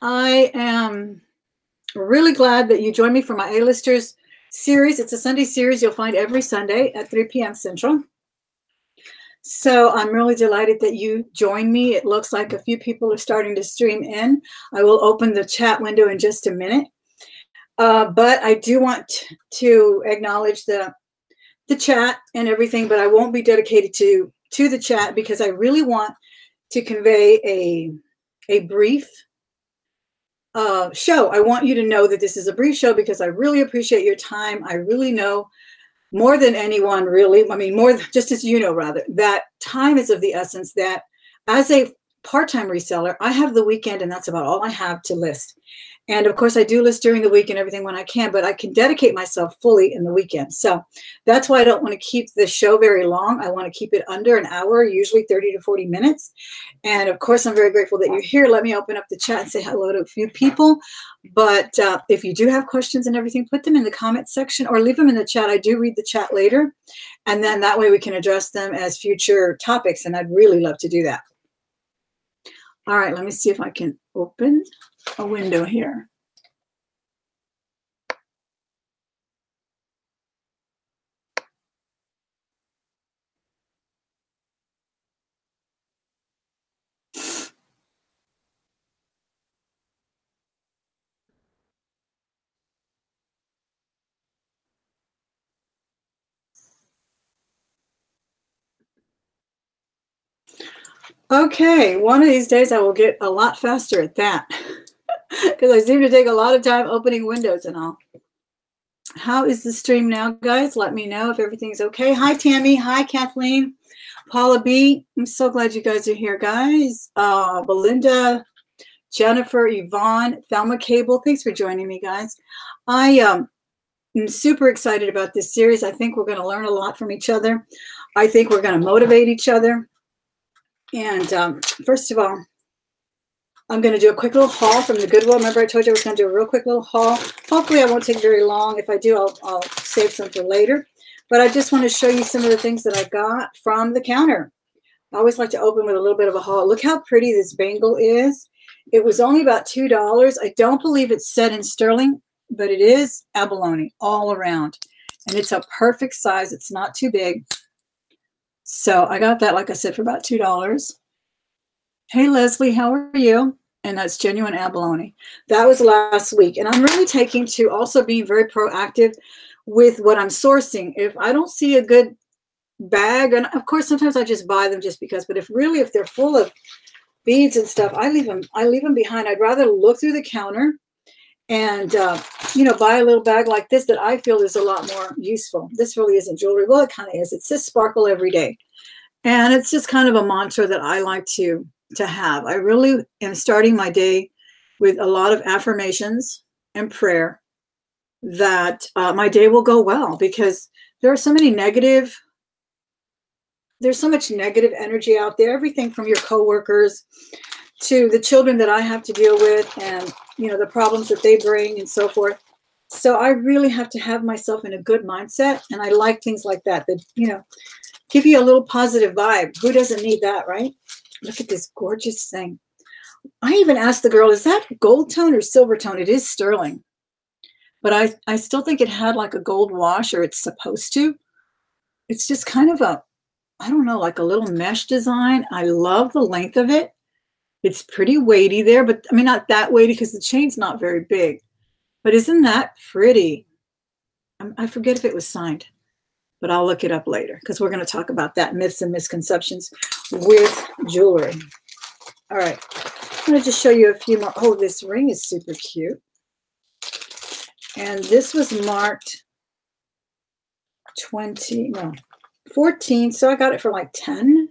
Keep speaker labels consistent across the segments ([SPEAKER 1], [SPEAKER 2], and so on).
[SPEAKER 1] I am really glad that you joined me for my A-Listers series. It's a Sunday series you'll find every Sunday at 3 p.m. Central. So I'm really delighted that you joined me. It looks like a few people are starting to stream in. I will open the chat window in just a minute. But I do want to acknowledge the chat and everything, but I won't be dedicated to the chat because I really want to convey a brief show. I want you to know that this is a brief show because I really appreciate your time. I really know more than anyone, really, I mean, more just as you know, rather, that time is of the essence, that as a part-time reseller, I have the weekend and that's about all I have to list. And of course, I do list during the week and everything when I can, but I can dedicate myself fully in the weekend. So that's why I don't want to keep the show very long. I want to keep it under an hour, usually 30 to 40 minutes. And of course, I'm very grateful that you're here. Let me open up the chat and say hello to a few people. But if you do have questions and everything, put them in the comment section or leave them in the chat. I do read the chat later. And then that way we can address them as future topics. And I'd really love to do that. All right, let me see if I can open a window here. Okay, one of these days I will get a lot faster at that because I seem to take a lot of time opening windows and all. How is the stream now, guys? Let me know if everything's okay. Hi, Tammy. Hi, Kathleen. Paula B. I'm so glad you guys are here, guys. Belinda, Jennifer, Yvonne, Thelma Cable. Thanks for joining me, guys. I am super excited about this series. I think we're going to learn a lot from each other. I think we're going to motivate each other. And first of all, I'm going to do a quick little haul from the Goodwill. Remember I told you I was going to do a real quick little haul. Hopefully I won't take very long. If I do, I'll save some for later. But I just want to show you some of the things that I got from the counter. I always like to open with a little bit of a haul. Look how pretty this bangle is. It was only about $2. I don't believe it's set in sterling, but it is abalone all around. And it's a perfect size. It's not too big. So I got that, like I said, for about $2. Hey, Leslie, how are you? And that's genuine abalone. That was last week. And I'm really taking to also being very proactive with what I'm sourcing. If I don't see a good bag, and of course, sometimes I just buy them just because, but if they're full of beads and stuff, I leave them behind. I'd rather look through the counter and, buy a little bag like this that I feel is a lot more useful. This really isn't jewelry. Well, it kind of is. It says sparkle every day. And it's just kind of a mantra that I like to have. I really am starting my day with a lot of affirmations and prayer that my day will go well, because there's so much negative energy out there, everything from your coworkers to the children that I have to deal with and, the problems that they bring and so forth. So I really have to have myself in a good mindset. And I like things like that, give you a little positive vibe. Who doesn't need that, right? Look at this gorgeous thing. I even asked the girl, is that gold tone or silver tone? It is sterling. But I still think it had like a gold wash, or it's supposed to. It's just kind of I don't know, like a little mesh design. I love the length of it. It's pretty weighty there, but I mean, not that weighty because the chain's not very big. But isn't that pretty? I forget if it was signed, but I'll look it up later because we're going to talk about that, myths and misconceptions with jewelry. All right. I'm going to just show you a few more. Oh, this ring is super cute. And this was marked 14. So I got it for like 10.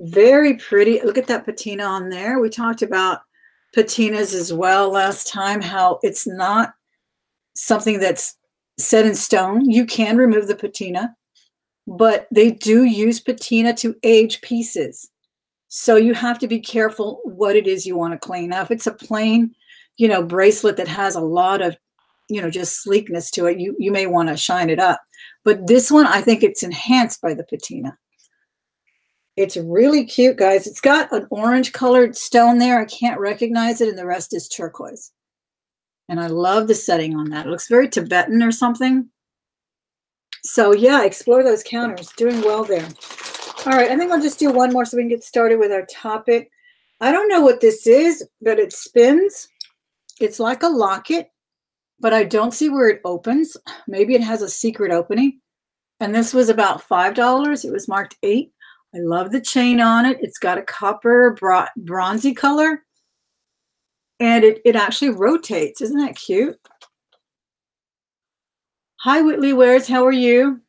[SPEAKER 1] Very pretty. Look at that patina on there. We talked about patinas as well last time, how it's not something that's set in stone. You can remove the patina, but they do use patina to age pieces. So you have to be careful what it is you want to clean. Now, if it's a plain, bracelet that has a lot of, just sleekness to it, you may want to shine it up. But this one, I think it's enhanced by the patina. It's really cute, guys. It's got an orange colored stone there. I can't recognize it, and the rest is turquoise. And I love the setting on that. It looks very Tibetan or something. So yeah, explore those counters. Doing well there. All right, I think I'll just do one more so we can get started with our topic. I don't know what this is, but it spins. It's like a locket, but I don't see where it opens. Maybe it has a secret opening. And this was about $5. It was marked $8. I love the chain on it. It's got a copper bronzy color. And it actually rotates. Isn't that cute? Hi, Whitley Wares. How are you?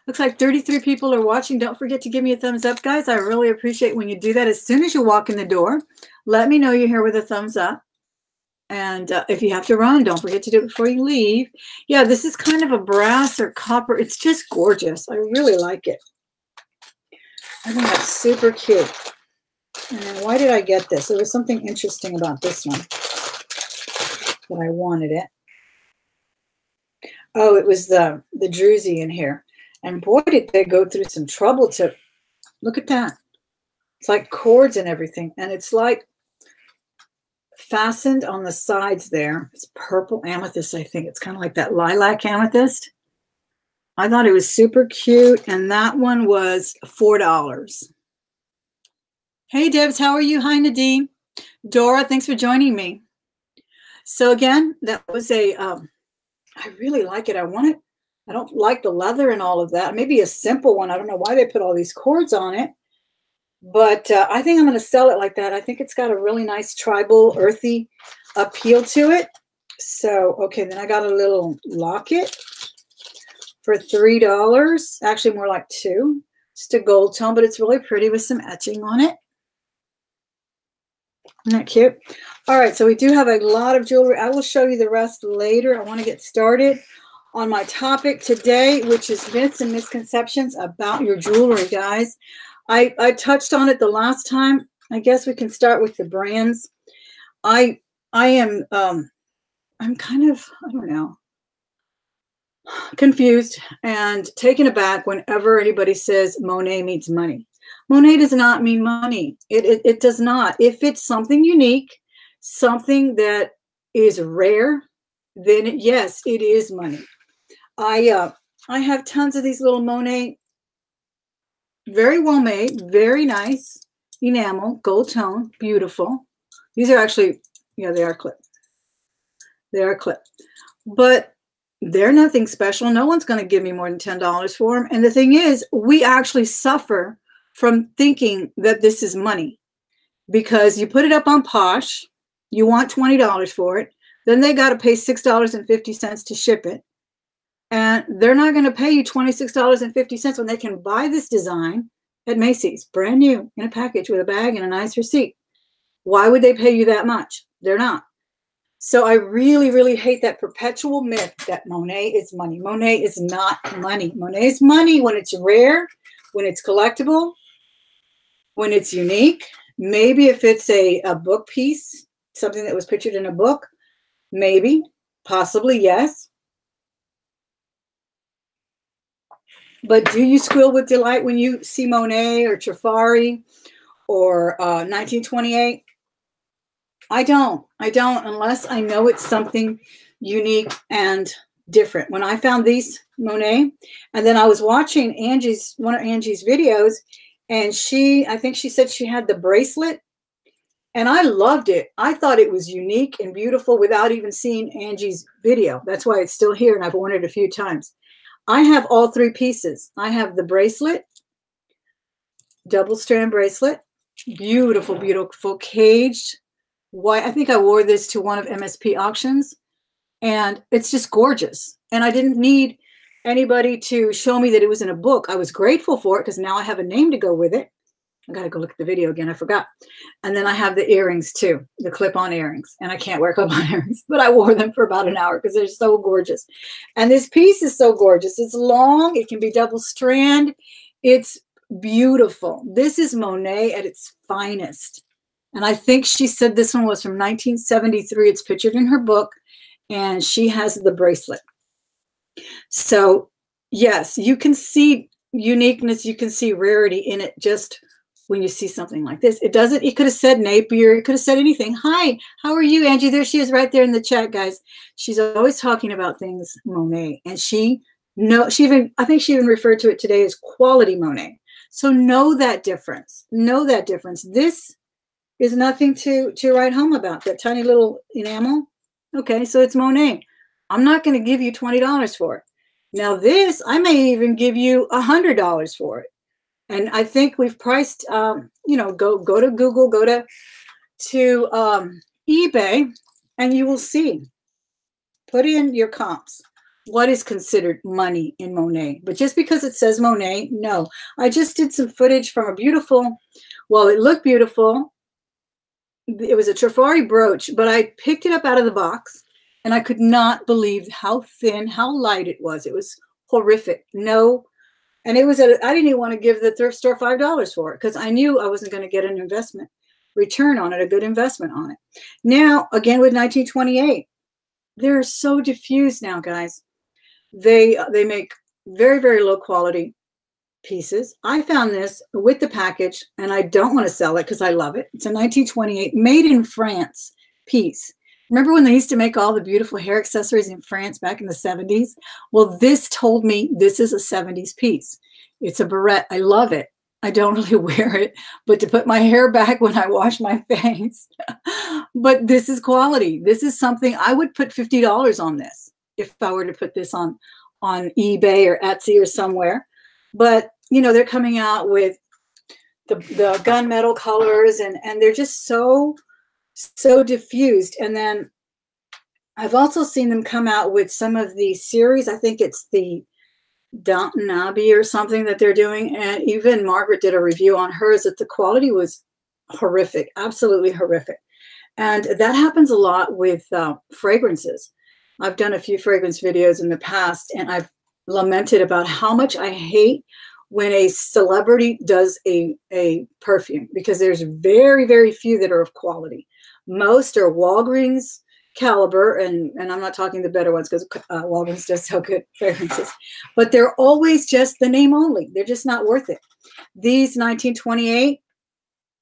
[SPEAKER 1] Looks like 33 people are watching. Don't forget to give me a thumbs up, guys. I really appreciate when you do that. As soon as you walk in the door, let me know you're here with a thumbs up. And if you have to run, don't forget to do it before you leave. Yeah, this is kind of a brass or copper. It's just gorgeous. I really like it. I think that's super cute. And why did I get this? There was something interesting about this one that I wanted it. Oh, it was the druzy in here. And boy, did they go through some trouble to, look at that. It's like cords and everything. And it's like fastened on the sides there. It's purple amethyst, I think. It's kind of like that lilac amethyst. I thought it was super cute. And that one was $4. Hey, Debs, how are you? Hi, Nadine. Dora, thanks for joining me. So again, that was a, I really like it. I want it. I don't like the leather and all of that. Maybe a simple one. I don't know why they put all these cords on it. But I think I'm going to sell it like that. I think it's got a really nice tribal, earthy appeal to it. So, okay, then I got a little locket for $3. Actually, more like $2. Just a gold tone, but it's really pretty with some etching on it. Isn't that cute? All right, so we do have a lot of jewelry. I will show you the rest later. I want to get started on my topic today, which is myths and misconceptions about your jewelry, guys. I touched on it the last time. I guess we can start with the brands. I'm kind of, I don't know, confused and taken aback whenever anybody says Monet means money. Monet does not mean money. It does not. If it's something unique, something that is rare, then yes, it is money. I have tons of these little Monet, very well made, very nice, enamel, gold tone, beautiful. These are actually, yeah, they are clipped. They are clipped. But they're nothing special. No one's going to give me more than $10 for them. And the thing is, we actually suffer from thinking that this is money because you put it up on Posh, you want $20 for it, then they got to pay $6.50 to ship it. And they're not going to pay you $26.50 when they can buy this design at Macy's, brand new, in a package with a bag and a nice receipt. Why would they pay you that much? They're not. So I really, really hate that perpetual myth that Monet is money. Monet is not money. Monet is money when it's rare, when it's collectible, when it's unique. Maybe if it's a book piece, something that was pictured in a book, maybe, possibly, yes. But do you squeal with delight when you see Monet or Trifari or 1928? I don't unless I know it's something unique and different. When I found these Monet, and then I was watching one of Angie's videos, and I think she said she had the bracelet, and I loved it. I thought it was unique and beautiful without even seeing Angie's video. That's why it's still here, and I've worn it a few times. I have all three pieces. I have the bracelet, double strand bracelet, beautiful, beautiful caged white. I think I wore this to one of MSP auctions, and it's just gorgeous. And I didn't need anybody to show me that it was in a book. I was grateful for it because now I have a name to go with it. I got to go look at the video again. I forgot. And then I have the earrings too, the clip-on earrings. And I can't wear clip-on earrings, but I wore them for about an hour because they're so gorgeous. And this piece is so gorgeous. It's long. It can be double strand. It's beautiful. This is Monet at its finest. And I think she said this one was from 1973. It's pictured in her book. And she has the bracelet. So yes, you can see uniqueness. You can see rarity in it just when you see something like this. It could have said Napier. It could have said anything. Hi, how are you, Angie? There she is right there in the chat, guys. She's always talking about things Monet. And I think she even referred to it today as quality Monet. So know that difference. Know that difference. This is nothing to write home about. That tiny little enamel. Okay, so it's Monet. I'm not going to give you $20 for it. Now this, I may even give you $100 for it. And I think we've priced, go to Google, go to eBay, and you will see. Put in your comps. What is considered money in Monet? But just because it says Monet, no. I just did some footage from a beautiful, well, it looked beautiful. It was a Trifari brooch, but I picked it up out of the box, and I could not believe how thin, how light it was. It was horrific. No. And it was I didn't even want to give the thrift store $5 for it because I knew I wasn't going to get an investment return on it, a good investment on it. Now, again, with 1928, they're so diffused now, guys. They make very, very low quality pieces. I found this with the package, and I don't want to sell it because I love it. It's a 1928 made in France piece. Remember when they used to make all the beautiful hair accessories in France back in the 70s? Well, this told me this is a 70s piece. It's a barrette. I love it. I don't really wear it, but to put my hair back when I wash my face. But this is quality. This is something I would put $50 on this if I were to put this on eBay or Etsy or somewhere. But, they're coming out with the gunmetal colors, and they're just so diffused. And then I've also seen them come out with some of the series. I think it's the Downton Abbey or something that they're doing. And even Margaret did a review on hers that the quality was horrific, absolutely horrific. And that happens a lot with fragrances. I've done a few fragrance videos in the past, and I've lamented about how much I hate when a celebrity does a perfume, because there's very, very few that are of quality. Most are Walgreens caliber, and I'm not talking the better ones because Walgreens does sell good fragrances, but they're always just the name only. They're just not worth it. These 1928,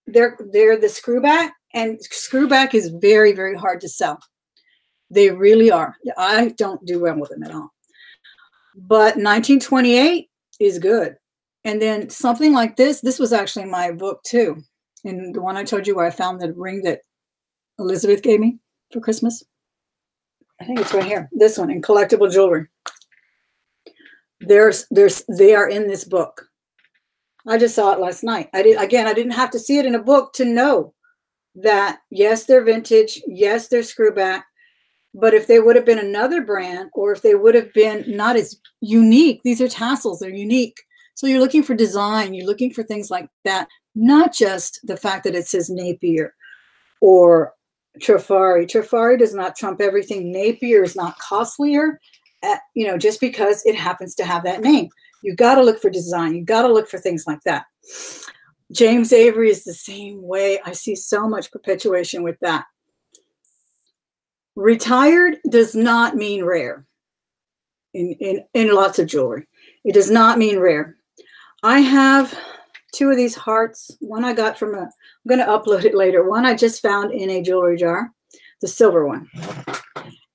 [SPEAKER 1] they're the screwback, and screwback is very, very hard to sell. They really are. I don't do well with them at all. But 1928 is good. And then something like this was actually my book too. And the one I told you where I found the ring that Elizabeth gave me for Christmas. I think it's right here. This one in collectible jewelry. They are in this book. I just saw it last night. I didn't have to see it in a book to know that, yes, they're vintage. Yes, they're screwback. But if they would have been another brand, or if they would have been not as unique, these are tassels, they're unique. So you're looking for design, you're looking for things like that, not just the fact that it says Napier or Trifari. Trifari does not trump everything. Napier is not costlier, just because it happens to have that name. You got to look for design. You got to look for things like that. James Avery is the same way. I see so much perpetuation with that. Retired does not mean rare in lots of jewelry. It does not mean rare. I have two of these hearts. One I got from I'm going to upload it later. One I just found in a jewelry jar, the silver one.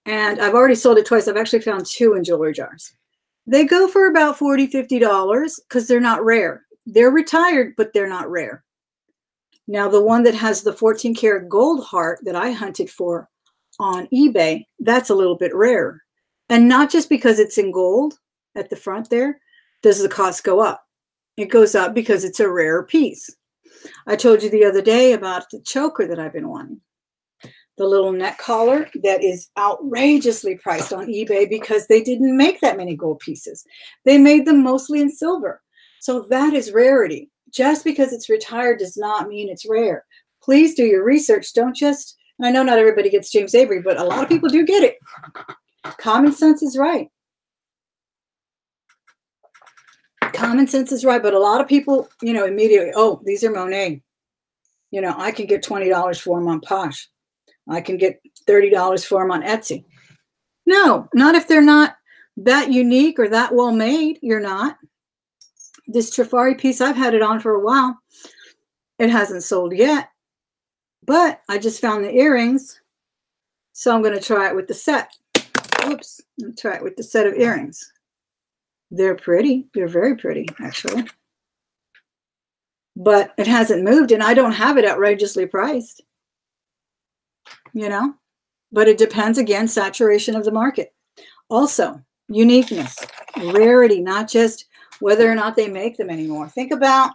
[SPEAKER 1] And I've already sold it twice. I've actually found two in jewelry jars. They go for about $40, $50 because they're not rare. They're retired, but they're not rare. Now, the one that has the 14 karat gold heart that I hunted for on eBay, that's a little bit rare. And not just because it's in gold at the front there, does the cost go up. It goes up because it's a rare piece. I told you the other day about the choker that I've been wanting. The little neck collar that is outrageously priced on eBay because they didn't make that many gold pieces. They made them mostly in silver. So that is rarity. Just because it's retired does not mean it's rare. Please do your research. Don't just, and I know not everybody gets James Avery, but a lot of people do get it. Common sense is right. Common sense is right, but a lot of people, immediately, oh, these are Monet. I can get $20 for them on Posh. I can get $30 for them on Etsy. No, not if they're not that unique or that well made. You're not. This Trifari piece, I've had it on for a while. It hasn't sold yet, but I just found the earrings. So I'm going to try it with the set. Whoops. I'm going to try it with the set of earrings. They're pretty. They're very pretty, actually. But it hasn't moved, and I don't have it outrageously priced. You know? But it depends, again, saturation of the market. Also, uniqueness, rarity, not just whether or not they make them anymore. Think about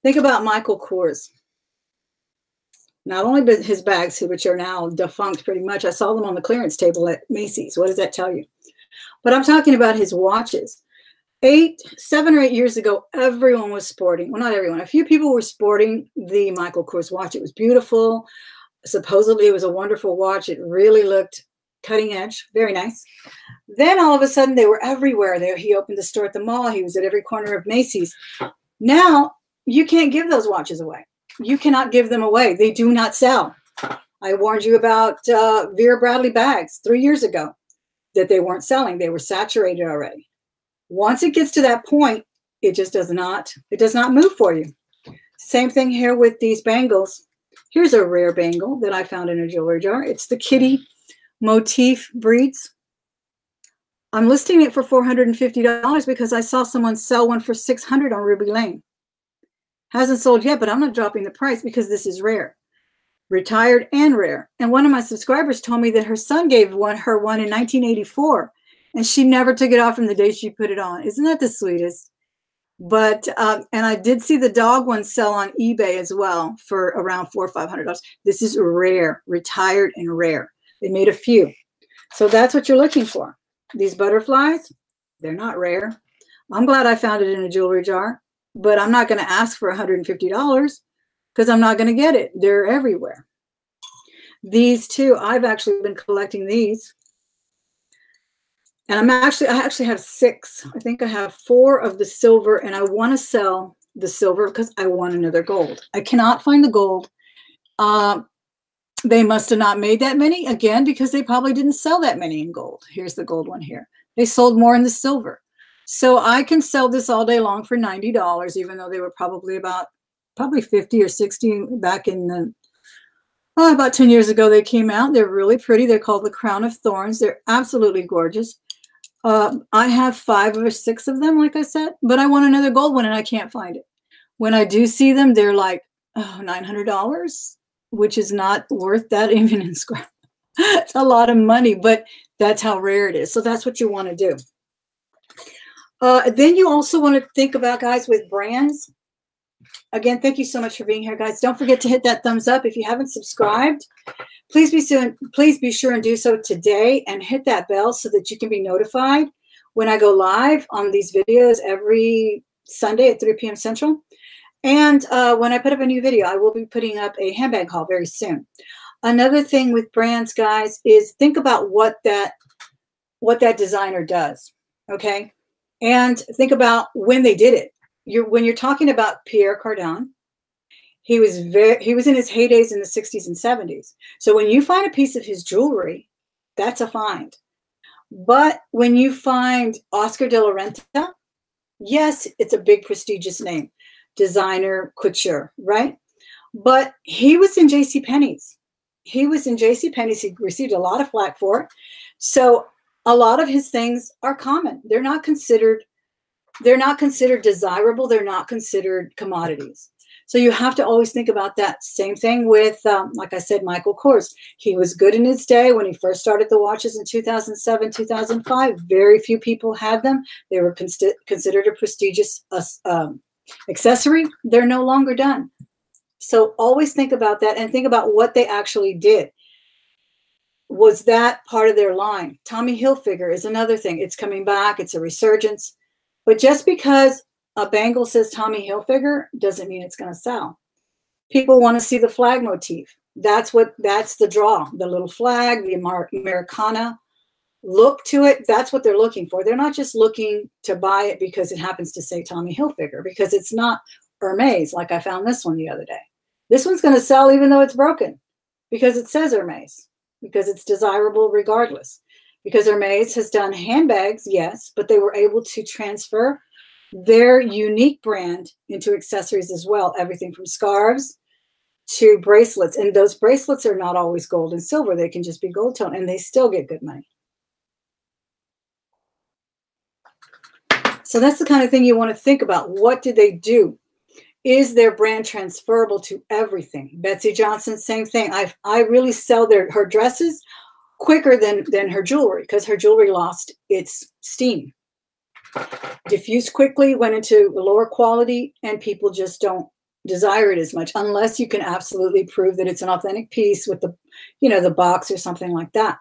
[SPEAKER 1] Michael Kors. Not only his bags, which are now defunct pretty much. I saw them on the clearance table at Macy's. What does that tell you? But I'm talking about his watches. 7 or 8 years ago, everyone was sporting. Well, not everyone. A few people were sporting the Michael Kors watch. It was beautiful. Supposedly, it was a wonderful watch. It really looked cutting edge. Very nice. Then all of a sudden, they were everywhere. He opened the store at the mall. He was at every corner of Macy's. Now, you can't give those watches away. You cannot give them away. They do not sell. I warned you about Vera Bradley bags 3 years ago that they weren't selling. They were saturated already. Once it gets to that point, it just does not move for you. Same thing here with these bangles. Here's a rare bangle that I found in a jewelry jar. It's the kitty motif breeds. I'm listing it for $450 because I saw someone sell one for $600 on Ruby Lane. Hasn't sold yet, but I'm not dropping the price because this is rare. Retired and rare. And one of my subscribers told me that her son gave her one in 1984, and she never took it off from the day she put it on. Isn't that the sweetest? But, and I did see the dog one sell on eBay as well for around $400 or $500. This is rare, retired and rare. They made a few. So that's what you're looking for. These butterflies, they're not rare. I'm glad I found it in a jewelry jar, but I'm not going to ask for $150 because I'm not going to get it. They're everywhere. These two, I've actually been collecting these. And I actually have 6. I think I have 4 of the silver, and I want to sell the silver because I want another gold. I cannot find the gold. They must have not made that many, again, because they probably didn't sell that many in gold. Here's the gold one here. They sold more in the silver. So I can sell this all day long for $90, even though they were probably 50 or 60 back in the, about 10 years ago they came out. They're really pretty. They're called the Crown of Thorns. They're absolutely gorgeous. I have 5 or 6 of them, like I said, but I want another gold one and I can't find it. When I do see them, they're like $900, which is not worth that even in scrap. It's a lot of money, but that's how rare it is. So that's what you want to do. Then you also want to think about, guys, with brands. Again, thank you so much for being here, guys. Don't forget to hit that thumbs up. If you haven't subscribed, please be sure and do so today, and hit that bell so that you can be notified when I go live on these videos every Sunday at 3 p.m. Central. And when I put up a new video, I will be putting up a handbag haul very soon. Another thing with brands, guys, is think about what that designer does, okay? And think about when they did it. When you're talking about Pierre Cardin, he was in his heydays in the 60s and 70s. So when you find a piece of his jewelry, that's a find. But when you find Oscar de la Renta, yes, it's a big prestigious name, designer, couture, right? But he was in JCPenney's. He received a lot of flack for it. So a lot of his things are common. They're not considered desirable. They're not considered commodities. So you have to always think about that. Same thing with, like I said, Michael Kors. He was good in his day when he first started the watches in 2007, 2005. Very few people had them. They were considered a prestigious accessory. They're no longer done. So always think about that and think about what they actually did. Was that part of their line? Tommy Hilfiger is another thing. It's coming back. It's a resurgence. But just because a bangle says Tommy Hilfiger doesn't mean it's going to sell. People want to see the flag motif. That's the draw. The little flag, the Americana look to it. That's what they're looking for. They're not just looking to buy it because it happens to say Tommy Hilfiger, because it's not Hermes like I found this one the other day. This one's going to sell even though it's broken because it says Hermes, because it's desirable regardless. Because Hermes has done handbags, yes, but they were able to transfer their unique brand into accessories as well. Everything from scarves to bracelets. And those bracelets are not always gold and silver. They can just be gold tone and they still get good money. So that's the kind of thing you want to think about. What do they do? Is their brand transferable to everything? Betsy Johnson, same thing. I really sell her dresses quicker than her jewelry because her jewelry lost its steam. Diffused quickly, went into lower quality, and people just don't desire it as much unless you can absolutely prove that it's an authentic piece with the, the box or something like that.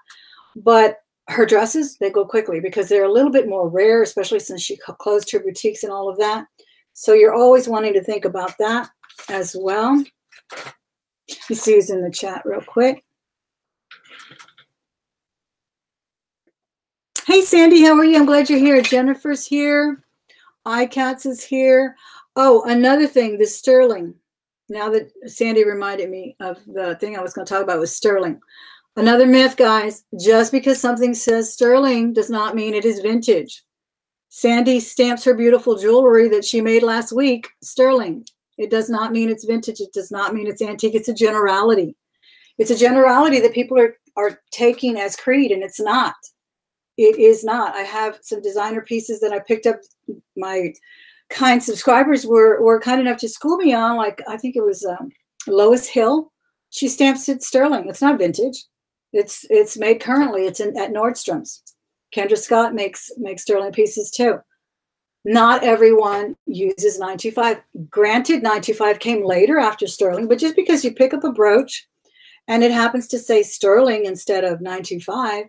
[SPEAKER 1] But her dresses, they go quickly because they're a little bit more rare, especially since she closed her boutiques and all of that. So you're always wanting to think about that as well. Let me see who's in the chat real quick. Hey, Sandy, how are you? I'm glad you're here. Jennifer's here. iCats is here. Oh, another thing, the sterling. Now that Sandy reminded me of the thing I was going to talk about was sterling. Another myth, guys. Just because something says sterling does not mean it is vintage. Sandy stamps her beautiful jewelry that she made last week sterling. It does not mean it's vintage. It does not mean it's antique. It's a generality. It's a generality that people are taking as creed, and it's not. It is not. I have some designer pieces that I picked up. My kind subscribers were kind enough to school me on. Like, I think it was Lois Hill. She stamps it sterling. It's not vintage. It's made currently. It's at Nordstrom's. Kendra Scott makes sterling pieces too. Not everyone uses 925. Granted, 925 came later after sterling, but just because you pick up a brooch and it happens to say sterling instead of 925,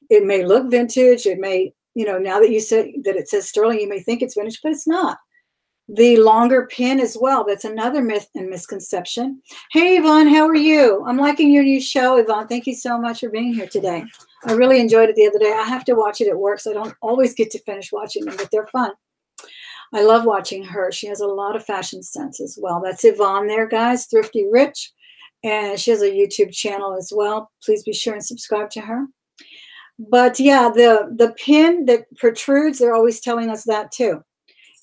[SPEAKER 1] it may look vintage. It may, now that you said that it says sterling, you may think it's vintage, but it's not. The longer pin as well. That's another myth and misconception. Hey, Yvonne, how are you? I'm liking your new show, Yvonne. Thank you so much for being here today. I really enjoyed it the other day. I have to watch it at work, so I don't always get to finish watching them, but they're fun. I love watching her. She has a lot of fashion sense as well. That's Yvonne there, guys, Thrifty Rich. And she has a YouTube channel as well. Please be sure and subscribe to her. But yeah, the pin that protrudes, they're always telling us that too.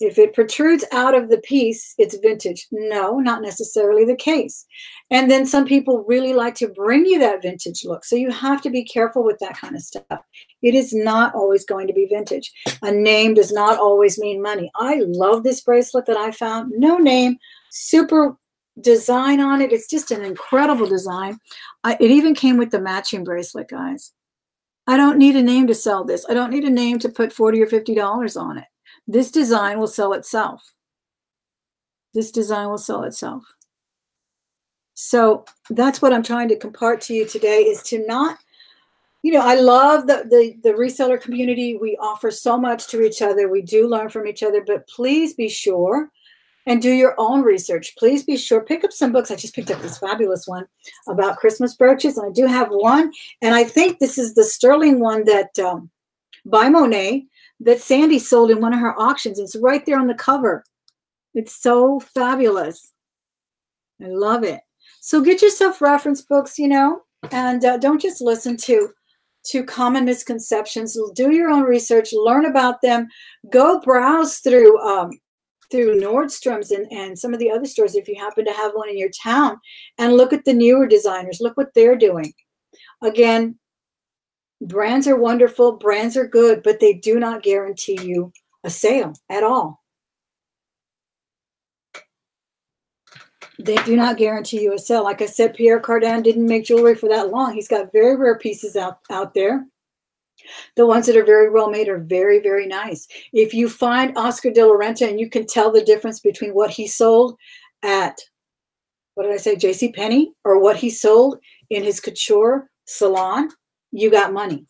[SPEAKER 1] If it protrudes out of the piece, it's vintage. No, not necessarily the case. And then some people really like to bring you that vintage look. So you have to be careful with that kind of stuff. It is not always going to be vintage. A name does not always mean money. I love this bracelet that I found. No name, super design on it. It's just an incredible design. It even came with the matching bracelet, guys. I don't need a name to sell this. I don't need a name to put $40 or $50 on it. This design will sell itself. This design will sell itself. So that's what I'm trying to impart to you today, is to not, I love the reseller community. We offer so much to each other. We do learn from each other, but please be sure and do your own research. Please be sure, pick up some books. I just picked up this fabulous one about Christmas brooches, and I do have one. And I think this is the sterling one that by Monet that Sandy sold in one of her auctions. It's right there on the cover. It's so fabulous. I love it. So get yourself reference books, and don't just listen to common misconceptions. Do your own research, learn about them, go browse through Nordstrom's and some of the other stores if you happen to have one in your town, and look at the newer designers. Look what they're doing. Again, brands are wonderful, brands are good, but they do not guarantee you a sale at all. They do not guarantee you a sale. Like I said, Pierre Cardin didn't make jewelry for that long. He's got very rare pieces out there. The ones that are very well made are very, very nice. If you find Oscar de la Renta and you can tell the difference between what he sold at, what did I say, JCPenney, or what he sold in his couture salon, you got money,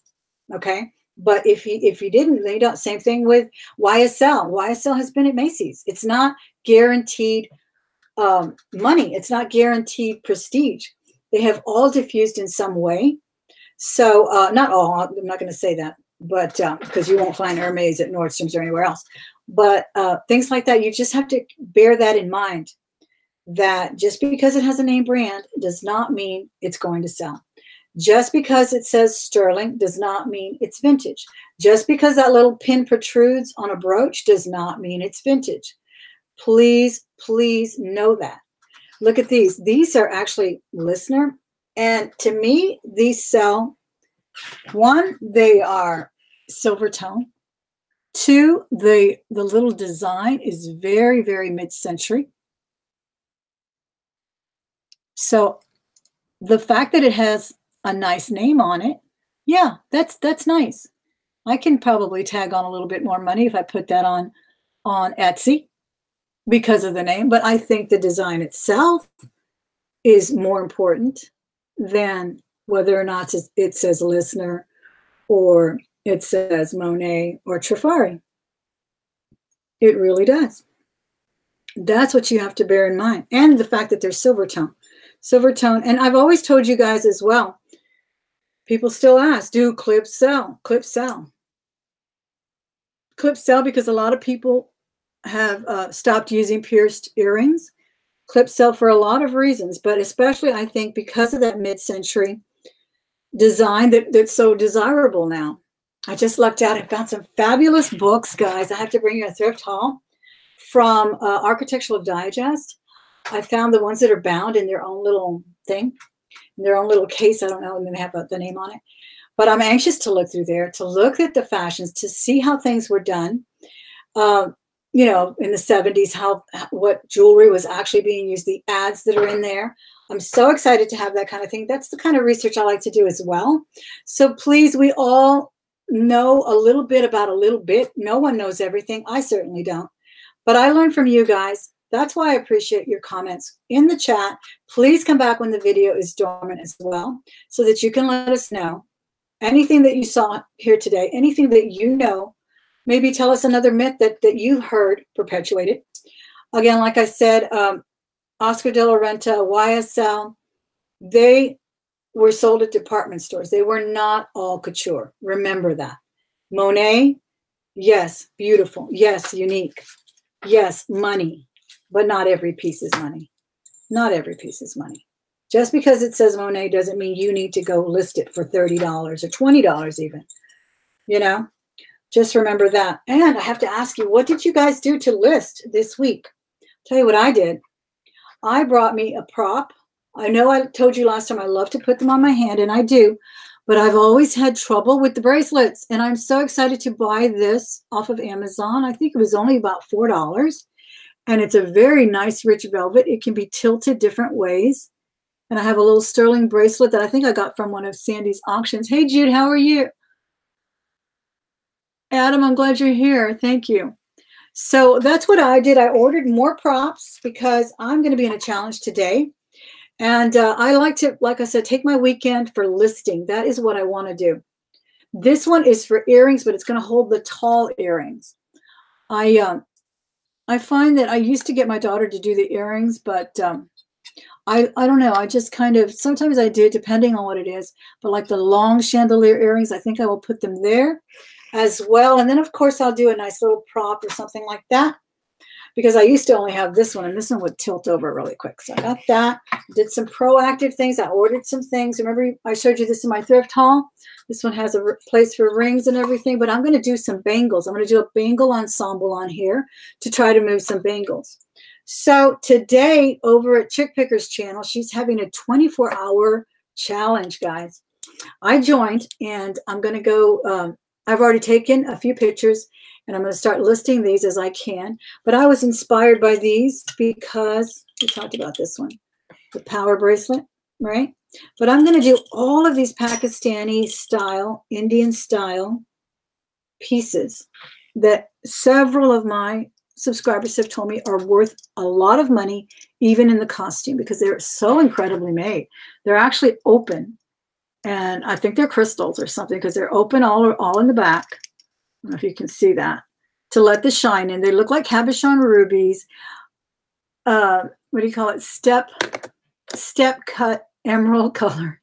[SPEAKER 1] okay? But if you didn't, then you don't. Same thing with YSL. YSL has been at Macy's. It's not guaranteed money. It's not guaranteed prestige. They have all diffused in some way. So not all, I'm not going to say that, but because you won't find Hermes at Nordstrom's or anywhere else. But things like that, you just have to bear that in mind, that just because it has a name brand does not mean it's going to sell. Just because it says sterling does not mean it's vintage. Just because that little pin protrudes on a brooch does not mean it's vintage. Please, please know that. Look at these. These are actually listener. And to me, these sell. One, they are silver tone. Two, the little design is very, very mid-century. So the fact that it has a nice name on it, yeah, that's nice. I can probably tag on a little bit more money if I put that on Etsy because of the name. But I think the design itself is more important than whether or not it says listener or it says Monet or Trifari. It really does. That's what you have to bear in mind. And the fact that they're silver tone. Silver tone. And I've always told you guys as well, people still ask, do clips sell? Clips sell. Clips sell because a lot of people have stopped using pierced earrings. Clips sell for a lot of reasons, but especially I think because of that mid-century design that's so desirable now. I just lucked out and found some fabulous books, guys. I have to bring you a thrift haul from Architectural Digest. I found the ones that are bound in their own little thing, in their own little case. I don't know, and they have the name on it. But I'm anxious to look through there, to look at the fashions, to see how things were done. You know, in the 70s, what jewelry was actually being used, the ads that are in there. I'm so excited to have that kind of thing. That's the kind of research I like to do as well. So please, we all know a little bit about a little bit. No one knows everything. I certainly don't. But I learned from you guys. That's why I appreciate your comments in the chat. Please come back when the video is dormant as well, so that you can let us know anything that you saw here today, anything that you know. Maybe tell us another myth that you heard perpetuated. Again, like I said, Oscar de la Renta, YSL, they were sold at department stores. They were not all couture. Remember that. Monet, yes, beautiful. Yes, unique. Yes, money. But not every piece is money. Not every piece is money. Just because it says Monet doesn't mean you need to go list it for $30 or $20 even. You know? Just remember that. And I have to ask you, what did you guys do to list this week? Tell you what I did. I brought me a prop. I know I told you last time I love to put them on my hand, and I do, but I've always had trouble with the bracelets, and I'm so excited to buy this off of Amazon. I think it was only about $4, and it's a very nice rich velvet. It can be tilted different ways, and I have a little sterling bracelet that I think I got from one of Sandy's auctions. Hey, Jude, how are you? Adam, I'm glad you're here. Thank you. So that's what I did. I ordered more props because I'm going to be in a challenge today. And I like to, like I said, take my weekend for listing. That is what I want to do. This one is for earrings, but it's going to hold the tall earrings. I find that I used to get my daughter to do the earrings, but I don't know. I just kind of, sometimes I do, depending on what it is. But like the long chandelier earrings, I think I will put them there as well. And then, of course, I'll do a nice little prop or something like that, because I used to only have this one, and this one would tilt over really quick. So I got that. Did some proactive things. I ordered some things. Remember, I showed you this in my thrift haul. This one has a place for rings and everything, but I'm going to do some bangles. I'm going to do a bangle ensemble on here to try to move some bangles. So today, over at Chick Picker's channel, she's having a 24-hour challenge, guys. I joined, and I'm going to go, I've already taken a few pictures, and I'm going to start listing these as I can. But I was inspired by these because we talked about this one, the power bracelet, right? But I'm going to do all of these Pakistani style, Indian style pieces that several of my subscribers have told me are worth a lot of money, even in the costume, because they're so incredibly made. They're actually open. And I think they're crystals or something, because they're open all in the back. I don't know if you can see that, to let the shine in. They look like cabochon rubies. What do you call it? Step cut emerald color.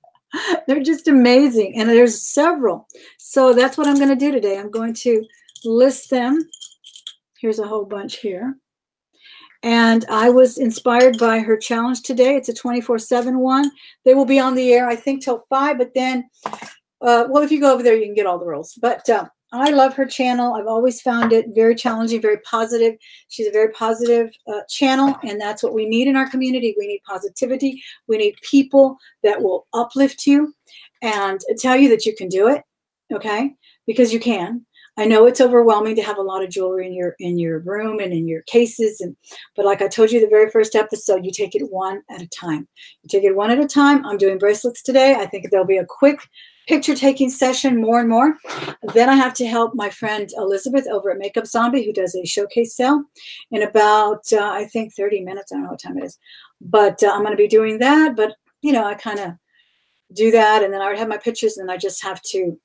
[SPEAKER 1] They're just amazing. And there's several. So that's what I'm going to do today. I'm going to list them. Here's a whole bunch here. And I was inspired by her challenge today. It's a 24/7 one. They will be on the air, I think, till 5. But then, well, if you go over there, you can get all the rules. But I love her channel. I've always found it very challenging, very positive. She's a very positive channel, and that's what we need in our community. We need positivity. We need people that will uplift you and tell you that you can do it, okay? Because you can. I know it's overwhelming to have a lot of jewelry in your room and in your cases, but like I told you the very first episode, you take it one at a time. You take it one at a time. I'm doing bracelets today. I think there'll be a quick picture taking session more and more. Then I have to help my friend Elizabeth over at Makeup Zombie, who does a showcase sale in about I think 30 minutes. I don't know what time it is, but I'm going to be doing that. But you know, I kind of do that, and then I would have my pictures, and I just have to.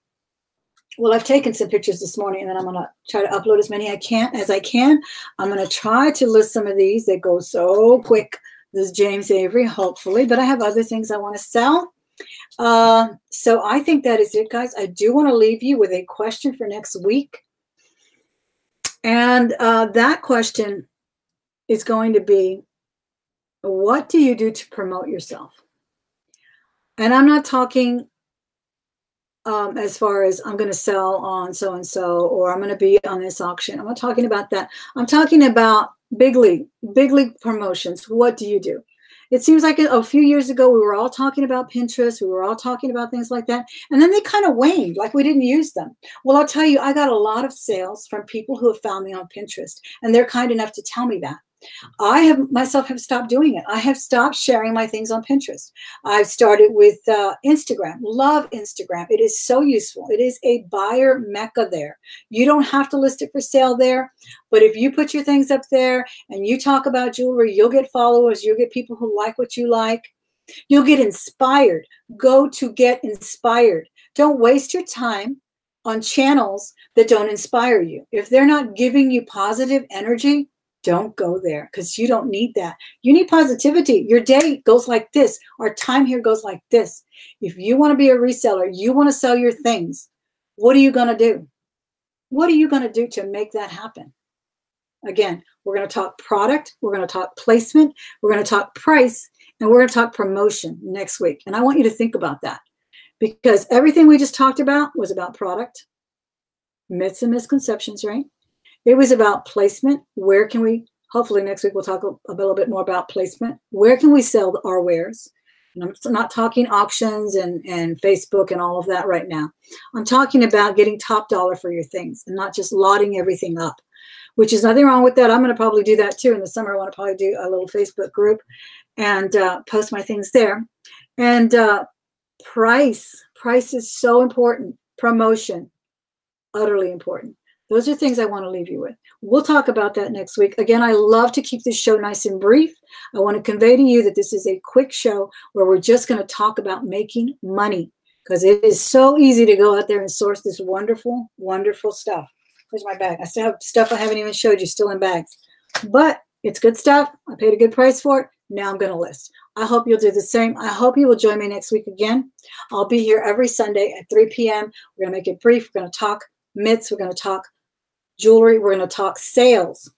[SPEAKER 1] Well, I've taken some pictures this morning, and then I'm going to try to upload as many as I can. I'm going to try to list some of these. They go so quick. This is James Avery, hopefully, but I have other things I want to sell. So I think that is it, guys. I do want to leave you with a question for next week. And that question is going to be, what do you do to promote yourself? And I'm not talking as far as I'm going to sell on so-and-so, or I'm going to be on this auction. I'm not talking about that. I'm talking about big league promotions. What do you do? It seems like a few years ago, we were all talking about Pinterest. We were all talking about things like that. And then they kind of waned, like we didn't use them. Well, I'll tell you, I got a lot of sales from people who have found me on Pinterest, and they're kind enough to tell me that. I have myself have stopped doing it. I have stopped sharing my things on Pinterest. I've started with Instagram. Love Instagram. It is so useful. It is a buyer mecca there. You don't have to list it for sale there, but if you put your things up there and you talk about jewelry, you'll get followers. You'll get people who like what you like. You'll get inspired. Go to get inspired. Don't waste your time on channels that don't inspire you. If they're not giving you positive energy, don't go there, because you don't need that. You need positivity. Your day goes like this. Our time here goes like this. If you want to be a reseller, you want to sell your things, what are you going to do? What are you going to do to make that happen? Again, we're going to talk product. We're going to talk placement. We're going to talk price. And we're going to talk promotion next week. And I want you to think about that, because everything we just talked about was about product, myths and misconceptions, right? It was about placement. Where can we, hopefully next week we'll talk a little bit more about placement. Where can we sell our wares? And I'm not talking auctions and Facebook and all of that right now. I'm talking about getting top dollar for your things and not just loading everything up, which is nothing wrong with that. I'm going to probably do that too. In the summer, I want to probably do a little Facebook group and post my things there. And price is so important. Promotion, utterly important. Those are things I want to leave you with. We'll talk about that next week. Again, I love to keep this show nice and brief. I want to convey to you that this is a quick show where we're just going to talk about making money, because it is so easy to go out there and source this wonderful, wonderful stuff. Where's my bag? I still have stuff I haven't even showed you still in bags. But it's good stuff. I paid a good price for it. Now I'm going to list. I hope you'll do the same. I hope you will join me next week again. I'll be here every Sunday at 3 p.m. We're going to make it brief. We're going to talk myths. We're going to talk jewelry. We're going to talk sales.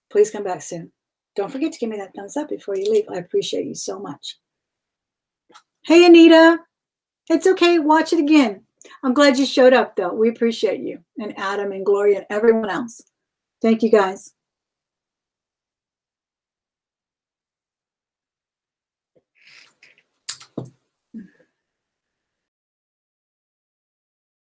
[SPEAKER 1] Please come back soon. Don't forget to give me that thumbs up before you leave. I appreciate you so much. Hey, Anita. It's okay. Watch it again. I'm glad you showed up, though. We appreciate you, and Adam and Gloria and everyone else. Thank you, guys.